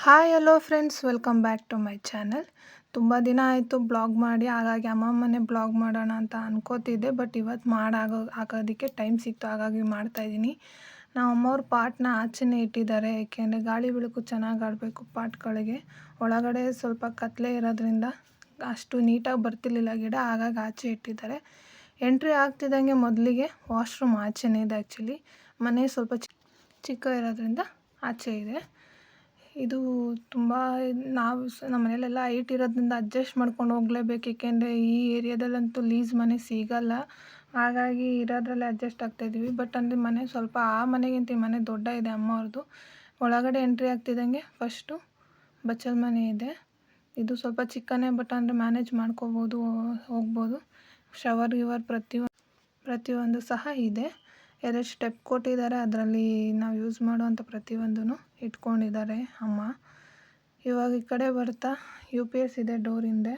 Hi hello friends, welcome back to my channel. ತುಂಬ ದಿನ ಆಯಿತು ಬ್ಲಾಗ್ ಮಾಡಿ, ಹಾಗಾಗಿ ಅಮ್ಮಮ್ಮನೇ ಬ್ಲಾಗ್ ಮಾಡೋಣ ಅಂತ ಅನ್ಕೋತಿದ್ದೆ. ಬಟ್ ಇವತ್ತು ಹಾಕೋದಕ್ಕೆ ಟೈಮ್ ಸಿಕ್ತು, ಹಾಗಾಗಿ ಮಾಡ್ತಾಯಿದ್ದೀನಿ. ನಾವು ಅಮ್ಮವ್ರ ಪಾಟ್ನ ಆಚೆನೇ ಇಟ್ಟಿದ್ದಾರೆ, ಏಕೆಂದರೆ ಗಾಳಿ ಬೆಳಕು ಚೆನ್ನಾಗಿ ಆಡಬೇಕು ಪಾಟ್ಗಳಿಗೆ. ಒಳಗಡೆ ಸ್ವಲ್ಪ ಕತ್ಲೆ ಇರೋದ್ರಿಂದ ಅಷ್ಟು ನೀಟಾಗಿ ಬರ್ತಿರ್ಲಿಲ್ಲ ಗಿಡ, ಹಾಗಾಗಿ ಆಚೆ ಇಟ್ಟಿದ್ದಾರೆ. ಎಂಟ್ರಿ ಆಗ್ತಿದ್ದಂಗೆ ಮೊದಲಿಗೆ ವಾಶ್ರೂಮ್ ಆಚೆನೇ ಇದೆ. ಆ್ಯಕ್ಚುಲಿ ಮನೆ ಸ್ವಲ್ಪ ಚಿಕ್ಕ ಇರೋದ್ರಿಂದ ಆಚೆ ಇದೆ. ಇದು ತುಂಬ ನಾವು ನಮ್ಮ ಮನೇಲೆಲ್ಲ ಹೈಟ್ ಇರೋದ್ರಿಂದ ಅಡ್ಜಸ್ಟ್ ಮಾಡ್ಕೊಂಡು ಹೋಗಲೇಬೇಕು, ಏಕೆಂದರೆ ಈ ಏರಿಯಾದಲ್ಲಂತೂ ಲೀಸ್ ಮನೆ ಸಿಗಲ್ಲ. ಹಾಗಾಗಿ ಇರೋದ್ರಲ್ಲೇ ಅಡ್ಜಸ್ಟ್ ಆಗ್ತಾಯಿದ್ದೀವಿ. ಬಟ್ ಅಂದರೆ ಮನೆ ಸ್ವಲ್ಪ ಆ ಮನೆಗಿಂತ ಈ ಮನೆ ದೊಡ್ಡ ಇದೆ ಅಮ್ಮವ್ರದ್ದು. ಒಳಗಡೆ ಎಂಟ್ರಿ ಆಗ್ತಿದ್ದಂಗೆ ಫಸ್ಟು ಬಚ್ಚಲ ಮನೆ ಇದೆ. ಇದು ಸ್ವಲ್ಪ ಚಿಕ್ಕನೇ, ಬಟ್ ಅಂದರೆ ಮ್ಯಾನೇಜ್ ಮಾಡ್ಕೋಬೋದು, ಹೋಗ್ಬೋದು. ಶವರ್ ಗಿವರ್ ಪ್ರತಿಯೊಂದು ಸಹ ಇದೆ. 2 ಸ್ಟೆಪ್ ಕೊಟ್ಟಿದ್ದಾರೆ, ಅದರಲ್ಲಿ ನಾವು ಯೂಸ್ ಮಾಡುವಂಥ ಪ್ರತಿಯೊಂದೂ ಇಟ್ಕೊಂಡಿದ್ದಾರೆ ಅಮ್ಮ. ಇವಾಗ ಈ ಕಡೆ ಬರ್ತಾ UPS ಇದೆ ಡೋರ್ ಹಿಂದೆ.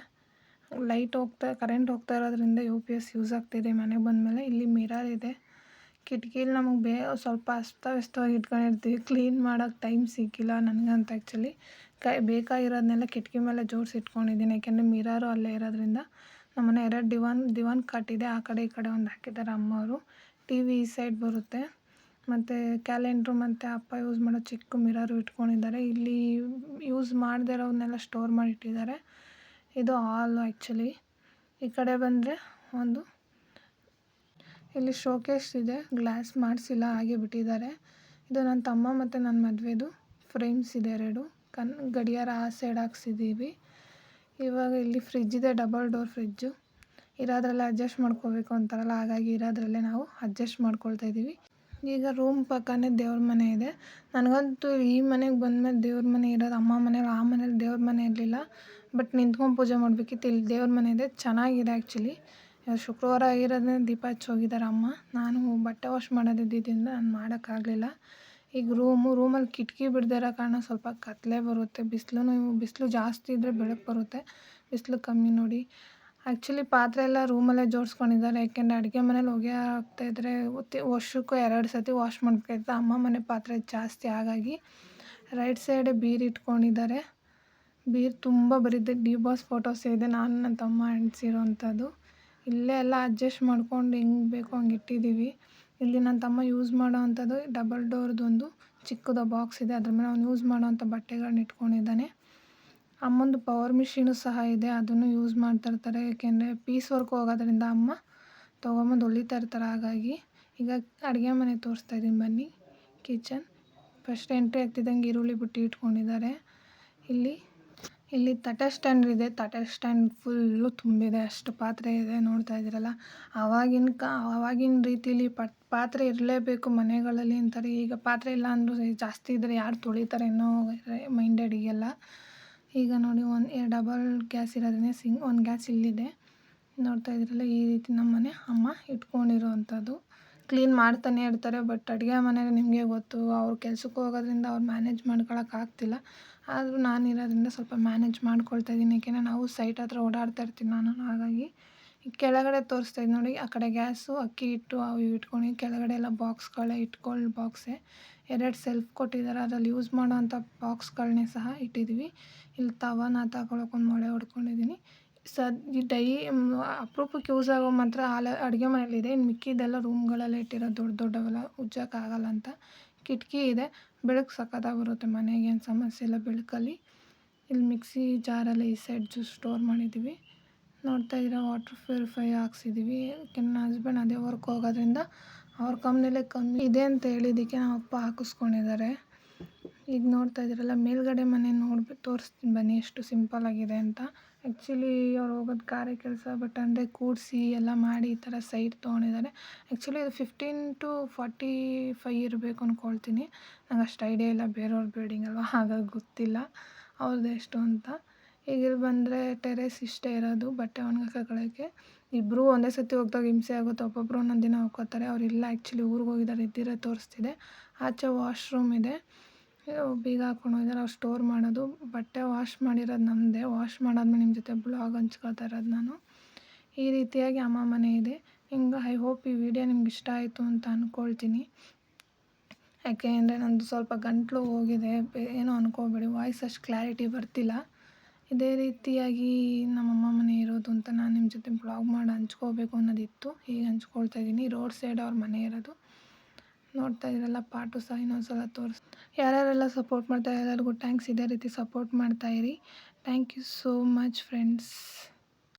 ಕರೆಂಟ್ ಹೋಗ್ತಾ ಇರೋದ್ರಿಂದ UPS ಯೂಸ್ ಆಗ್ತಿದೆ ಮನೆಗೆ ಬಂದಮೇಲೆ. ಇಲ್ಲಿ ಮಿರರ್ ಇದೆ. ಕಿಟಕಿಲಿ ನಮಗೆ ಸ್ವಲ್ಪ ಅಸ್ತವ್ಯಸ್ತವಾಗಿ ಇಟ್ಕೊಂಡಿರ್ತೀವಿ, ಕ್ಲೀನ್ ಮಾಡೋಕ್ಕೆ ಟೈಮ್ ಸಿಕ್ಕಿಲ್ಲ ನನಗಂತ. ಆ್ಯಕ್ಚುಲಿ ಬೇಕಾಗಿರೋದನ್ನೆಲ್ಲ ಕಿಟಕಿ ಮೇಲೆ ಜೋಡಿಸಿ ಇಟ್ಕೊಂಡಿದ್ದೀನಿ, ಯಾಕೆಂದರೆ ಮಿರರು ಅಲ್ಲೇ ಇರೋದ್ರಿಂದ. ನಮ್ಮನೆ 2 ದಿವಾನ್ ಕಟ್ಟಿದೆ, ಆ ಕಡೆ ಈ ಕಡೆ ಒಂದು ಹಾಕಿದ್ದಾರೆ ಅಮ್ಮವರು. TV ಈ ಸೈಡ್ ಬರುತ್ತೆ, ಮತ್ತು ಕ್ಯಾಲೆಂಡ್ರು ಮತ್ತು ಅಪ್ಪ ಯೂಸ್ ಮಾಡೋ ಚಿಕ್ಕ ಮಿರರು ಇಟ್ಕೊಂಡಿದ್ದಾರೆ. ಇಲ್ಲಿ ಯೂಸ್ ಮಾಡದೇ ಇರೋವನ್ನೆಲ್ಲ ಸ್ಟೋರ್ ಮಾಡಿಟ್ಟಿದ್ದಾರೆ. ಇದು ಹಾಲು ಆ್ಯಕ್ಚುಲಿ. ಈ ಕಡೆ ಬಂದರೆ ಇಲ್ಲಿ ಶೋಕೇಸ್ ಇದೆ, ಗ್ಲಾಸ್ ಮಾಡಿಸಿಲ್ಲ, ಹಾಗೆ ಬಿಟ್ಟಿದ್ದಾರೆ. ಇದು ನನ್ನ ತಮ್ಮ ಮತ್ತು ನನ್ನ ಮದುವೆದು ಫ್ರೇಮ್ಸ್ ಇದೆ 2 ಗಡಿಯಾರ ಆ ಸೈಡ್ ಹಾಕ್ಸಿದ್ದೀವಿ. ಇವಾಗ ಇಲ್ಲಿ ಫ್ರಿಜ್ ಇದೆ, ಡಬಲ್ ಡೋರ್ ಫ್ರಿಜ್ಜು. ಇರೋದ್ರಲ್ಲೇ ಅಡ್ಜಸ್ಟ್ ಮಾಡ್ಕೋಬೇಕು ಅಂತಾರಲ್ಲ, ಹಾಗಾಗಿ ಇರೋದ್ರಲ್ಲೇ ನಾವು ಅಡ್ಜಸ್ಟ್ ಮಾಡ್ಕೊಳ್ತಾ ಇದ್ದೀವಿ. ಈಗ ರೂಮ್ ಪಕ್ಕನೇ ದೇವ್ರ ಮನೆ ಇದೆ. ನನಗಂತೂ ಈ ಮನೆಗೆ ಬಂದಮೇಲೆ ದೇವ್ರ ಮನೆ ಇರೋದು, ಅಮ್ಮ ಮನೇಲಿ ಆ ಮನೇಲಿ ದೇವ್ರ ಮನೆ ಇರಲಿಲ್ಲ. ಬಟ್ ನಿಂತ್ಕೊಂಡು ಪೂಜೆ ಮಾಡಬೇಕಿತ್ತು. ಇಲ್ಲಿ ದೇವ್ರ ಮನೆ ಇದೆ, ಚೆನ್ನಾಗಿದೆ ಆ್ಯಕ್ಚುಲಿ. ಶುಕ್ರವಾರ ಆಗಿರೋದ್ರಿಂದ ದೀಪ ಹಚ್ಚಿ ಹೋಗಿದ್ದಾರೆ ಅಮ್ಮ. ನಾನು ಬಟ್ಟೆ ವಾಶ್ ಮಾಡೋದಿದ್ದರಿಂದ ನಾನು ಮಾಡೋಕ್ಕಾಗಲಿಲ್ಲ. ಈಗ ರೂಮಲ್ಲಿ ಕಿಟಕಿ ಬಿಡದೇ ಇರೋ ಕಾರಣ ಸ್ವಲ್ಪ ಕತ್ತಲೆ ಬರುತ್ತೆ. ಬಿಸಿಲು ಜಾಸ್ತಿ ಇದ್ದರೆ ಬೆಳಕು ಬರುತ್ತೆ, ಬಿಸಿಲು ಕಮ್ಮಿ ನೋಡಿ. ಆ್ಯಕ್ಚುಲಿ ಪಾತ್ರೆ ಎಲ್ಲ ರೂಮಲ್ಲೇ ಜೋಡಿಸ್ಕೊಂಡಿದ್ದಾರೆ, ಯಾಕೆಂದರೆ ಅಡುಗೆ ಮನೇಲಿ ಹೊಗೆ ಆಗ್ತಾಯಿದ್ರೆ ವರ್ಷಕ್ಕೂ 2 ಸತಿ ವಾಶ್ ಮಾಡಬೇಕಾಯ್ತು. ಅಮ್ಮ ಮನೆ ಪಾತ್ರೆ ಜಾಸ್ತಿ, ಹಾಗಾಗಿ ರೈಟ್ ಸೈಡೇ ಬೀರು ಇಟ್ಕೊಂಡಿದ್ದಾರೆ. ಬೀರು ತುಂಬ ಬರೀದೆ, ಡಿ ಬಾಸ್ ಫೋಟೋಸ್ ಇದೆ, ನಾನು ನನ್ನ ತಮ್ಮ ಅಂಟಿಸಿರೋ ಅಂಥದ್ದು. ಇಲ್ಲೇ ಎಲ್ಲ ಅಡ್ಜಸ್ಟ್ ಮಾಡ್ಕೊಂಡು ಹೆಂಗೆ ಬೇಕೋ ಹಂಗೆ ಇಟ್ಟಿದ್ದೀವಿ. ಇಲ್ಲಿ ನನ್ನ ತಮ್ಮ ಯೂಸ್ ಮಾಡೋ ಅಂಥದ್ದು ಡಬಲ್ ಡೋರ್ದೊಂದು ಚಿಕ್ಕದ ಬಾಕ್ಸ್ ಇದೆ, ಅದ್ರ ಮೇಲೆ ಅವ್ನು ಯೂಸ್ ಮಾಡೋವಂಥ ಬಟ್ಟೆಗಳನ್ನ ಇಟ್ಕೊಂಡಿದ್ದಾನೆ. ಅಮ್ಮಂದು ಪವರ್ ಮಿಷಿನು ಸಹ ಇದೆ, ಅದನ್ನು ಯೂಸ್ ಮಾಡ್ತಾಯಿರ್ತಾರೆ, ಏಕೆಂದರೆ ಪೀಸ್ ವರ್ಕ್ ಹೋಗೋದ್ರಿಂದ ಅಮ್ಮ ತೊಗೊಂಬಂದು ಹೊಲಿತಾ ಇರ್ತಾರೆ. ಹಾಗಾಗಿ ಈಗ ಅಡುಗೆ ಮನೆ ತೋರಿಸ್ತಾಯಿದ್ದೀನಿ ಬನ್ನಿ. ಕಿಚನ್ ಫಸ್ಟ್ ಎಂಟ್ರಿ ಆಗ್ತಿದ್ದಂಗೆ ಈರುಳ್ಳಿ ಬುಟ್ಟಿ ಇಟ್ಕೊಂಡಿದ್ದಾರೆ. ಇಲ್ಲಿ ತಟ್ಟೆ ಸ್ಟ್ಯಾಂಡ್ ಇದೆ, ತಟ್ಟೆ ಸ್ಟ್ಯಾಂಡ್ ಫುಲ್ಲು ತುಂಬಿದೆ, ಅಷ್ಟು ಪಾತ್ರೆ ಇದೆ, ನೋಡ್ತಾ ಇದ್ದೀರಲ್ಲ. ಆವಾಗಿನ ರೀತಿಲಿ ಪಾತ್ರೆ ಇರಲೇಬೇಕು ಮನೆಗಳಲ್ಲಿ ಅಂತಾರೆ. ಈಗ ಪಾತ್ರೆ ಇಲ್ಲ ಅಂದರೂ ಜಾಸ್ತಿ ಇದ್ದರೆ ಯಾರು ತೊಳಿತಾರೆ ಅನ್ನೋ ಮೈಂಡೆಡಿಗೆಲ್ಲ. ಈಗ ನೋಡಿ ಡಬಲ್ ಗ್ಯಾಸ್ ಇರೋದ್ರಿಂದ ಒಂದು ಗ್ಯಾಸ್ ಇಲ್ಲಿದೆ, ನೋಡ್ತಾ ಇದ್ದೀರಲ್ಲ. ಈ ರೀತಿ ನಮ್ಮ ಮನೆ ಅಮ್ಮ ಇಟ್ಕೊಂಡಿರೋ ಅಂಥದ್ದು. ಕ್ಲೀನ್ ಮಾಡ್ತಾನೆ ಇರ್ತಾರೆ, ಬಟ್ ಅಡುಗೆ ಮನೇಲಿ ನಿಮಗೆ ಗೊತ್ತು, ಅವ್ರು ಕೆಲ್ಸಕ್ಕೆ ಹೋಗೋದ್ರಿಂದ ಅವ್ರು ಮ್ಯಾನೇಜ್ ಮಾಡ್ಕೊಳಕ್ಕಾಗ್ತಿಲ್ಲ. ಆದರೂ ನಾನು ಇರೋದ್ರಿಂದ ಸ್ವಲ್ಪ ಮ್ಯಾನೇಜ್ ಮಾಡ್ಕೊಳ್ತಾ ಇದ್ದೀನಿ, ಏಕೆಂದರೆ ನಾವು ಸೈಟ್ ಹತ್ರ ಓಡಾಡ್ತಾ ಇರ್ತೀನಿ ನಾನು. ಹಾಗಾಗಿ ಈ ಕೆಳಗಡೆ ತೋರಿಸ್ತಾ ಇದ್ದೀನಿ ನೋಡಿ, ಆ ಕಡೆ ಗ್ಯಾಸು ಅಕ್ಕಿ ಹಿಟ್ಟು ಅವು ಇಟ್ಕೊಂಡು, ಕೆಳಗಡೆ ಎಲ್ಲ ಬಾಕ್ಸ್ಗಳೇ ಬಾಕ್ಸೇ 2 ಸೆಲ್ಫ್ ಕೊಟ್ಟಿದ್ದಾರೆ, ಅದರಲ್ಲಿ ಯೂಸ್ ಮಾಡೋವಂಥ ಬಾಕ್ಸ್ಗಳನ್ನೇ ಸಹ ಇಟ್ಟಿದ್ದೀವಿ. ಇಲ್ಲಿ ತವಾನ ತಗೊಳಕ್ಕೆ ಒಂದು ಮೊಳೆ ಹೊಡ್ಕೊಂಡಿದ್ದೀನಿ. ಅಪರೂಪಕ್ಕೆ ಯೂಸ್ ಆಗೋ ಮಾತ್ರ ಅಡುಗೆ ಮನೇಲಿದೆ, ಇನ್ನು ಮಿಕ್ಕಿದ್ದೆಲ್ಲ ರೂಮ್ಗಳಲ್ಲೇ ಇಟ್ಟಿರೋದು, ದೊಡ್ಡವೆಲ್ಲ ಉಜ್ಜೋಕ್ಕಾಗಲ್ಲ ಅಂತ. ಕಿಟಕಿ ಇದೆ, ಬೆಳಕು ಸಖತ್ತಾಗಿ ಬರುತ್ತೆ ಮನೆಗೆ, ಏನು ಸಮಸ್ಯೆ ಇಲ್ಲ ಬೆಳಕಲ್ಲಿ. ಇಲ್ಲಿ ಮಿಕ್ಸಿ ಜಾರಲ್ಲಿ ಈ ಸೈಡ್ ಜ್ಯೂಸ್ ಸ್ಟೋರ್ ಮಾಡಿದ್ದೀವಿ. ನೋಡ್ತಾ ಇದ್ದೀರಾ, ವಾಟರ್ ಪ್ಯೂರಿಫೈ ಹಾಕ್ಸಿದ್ದೀವಿ, ಯಾಕೆಂದರೆ ನನ್ನ ಹಸ್ಬೆಂಡ್ ಅದೇ ವರ್ಕ್ ಹೋಗೋದ್ರಿಂದ ಅವ್ರ ಕಂಪ್ನಿಲೇ ಕಮ್ಮಿ ಇದೆ ಅಂತ ಹೇಳಿದ್ದಕ್ಕೆ ನಮ್ಮ ಅಪ್ಪ ಹಾಕಿಸ್ಕೊಂಡಿದ್ದಾರೆ. ಈಗ ನೋಡ್ತಾ ಇದ್ದೀರಲ್ಲ, ಮೇಲ್ಗಡೆ ಮನೆ ತೋರಿಸ್ತೀನಿ ಬನ್ನಿ, ಎಷ್ಟು ಸಿಂಪಲ್ ಆಗಿದೆ ಅಂತ. ಆ್ಯಕ್ಚುಲಿ ಅವ್ರು ಹೋಗೋದು ಗಾರೆ ಕೆಲಸ, ಬಟ್ ಅಂದರೆ ಕೂಡಿಸಿ ಎಲ್ಲ ಮಾಡಿ ಈ ಥರ ಸೈಟ್ ತೊಗೊಂಡಿದ್ದಾರೆ. ಆ್ಯಕ್ಚುಲಿ ಇದು 15 to 45 ಇರಬೇಕು ಅಂದ್ಕೊಳ್ತೀನಿ, ನಂಗೆ ಅಷ್ಟು ಐಡಿಯಾ ಇಲ್ಲ, ಬೇರೆಯವ್ರ ಬಿಲ್ಡಿಂಗ್ ಅಲ್ವಾ, ಹಾಗಾಗಿ ಗೊತ್ತಿಲ್ಲ ಅವ್ರದ್ದು ಎಷ್ಟು ಅಂತ. ಈಗ ಇಲ್ಲಿ ಬಂದರೆ ಟೆರೇಸ್ ಇಷ್ಟೇ ಇರೋದು, ಬಟ್ಟೆ ಒಣಗಾಕೊಳ್ಳೋಕ್ಕೆ. ಇಬ್ಬರು ಒಂದೇ ಸತಿ ಹೋಗ್ದಾಗ ಹಿಂಸೆ ಆಗುತ್ತೆ, ಒಬ್ಬೊಬ್ಬರು ಒಂದೊಂದು ದಿನ ಹೋಗ್ಕೋತಾರೆ. ಅವರಿಲ್ಲ, ಆ್ಯಕ್ಚುಲಿ ಊರಿಗೆ ಹೋಗಿದ್ದಾರೆ, ಇದ್ದಿರೋ ತೋರಿಸ್ತಿದೆ. ಆಚೆ ವಾಶ್ರೂಮ್ ಇದೆ, ಬೀಗ ಹಾಕ್ಕೊಂಡು ಹೋಗಿದ್ದಾರೆ, ಅವ್ರು ಸ್ಟೋರ್ ಮಾಡೋದು. ಬಟ್ಟೆ ವಾಶ್ ಮಾಡಿರೋದು ನಮ್ಮದೇ, ವಾಶ್ ಮಾಡಾದ್ಮೇಲೆ ನಿಮ್ಮ ಜೊತೆ ಬ್ಲಾಗ್ ಹಂಚ್ಕೊಳ್ತಾ ಇರೋದು ನಾನು. ಈ ರೀತಿಯಾಗಿ ಅಮ್ಮ ಮನೆ ಇದೆ. ಐ ಹೋಪ್ ಈ ವಿಡಿಯೋ ನಿಮ್ಗೆ ಇಷ್ಟ ಆಯಿತು ಅಂತ ಅಂದ್ಕೊಳ್ತೀನಿ. ಯಾಕೆ ಅಂದರೆ ನಂದು ಸ್ವಲ್ಪ ಗಂಟಲು ಹೋಗಿದೆ, ಏನೋ ಅನ್ಕೋಬೇಡಿ, ವಾಯ್ಸ್ ಅಷ್ಟು ಕ್ಲಾರಿಟಿ ಬರ್ತಿಲ್ಲ. ಇದೇ ರೀತಿಯಾಗಿ ನಮ್ಮಮ್ಮ ಮನೆ ಇರೋದು ಅಂತ ನಾನು ನಿಮ್ಮ ಜೊತೆ ಬ್ಲಾಗ್ ಮಾಡಿ ಹಂಚ್ಕೋಬೇಕು ಅನ್ನೋದಿತ್ತು. ಈಗ ಹಂಚ್ಕೊಳ್ತಾ ಇದ್ದೀನಿ. ರೋಡ್ ಸೈಡ್ ಅವ್ರ ಮನೆ ಇರೋದು. ನೋಡ್ತಾ ಇದ್ದೀರಲ್ಲ, ಪಾಟು ಸಹ ಇನ್ನೊಂದು ಸಲ ಯಾರ್ಯಾರೆಲ್ಲ ಸಪೋರ್ಟ್ ಮಾಡ್ತಾರೆ ಎಲ್ಲರಿಗೂ ಥ್ಯಾಂಕ್ಸ್. ಇದೇ ರೀತಿ ಸಪೋರ್ಟ್ ಮಾಡ್ತಾಯಿರಿ. Thank you so much friends.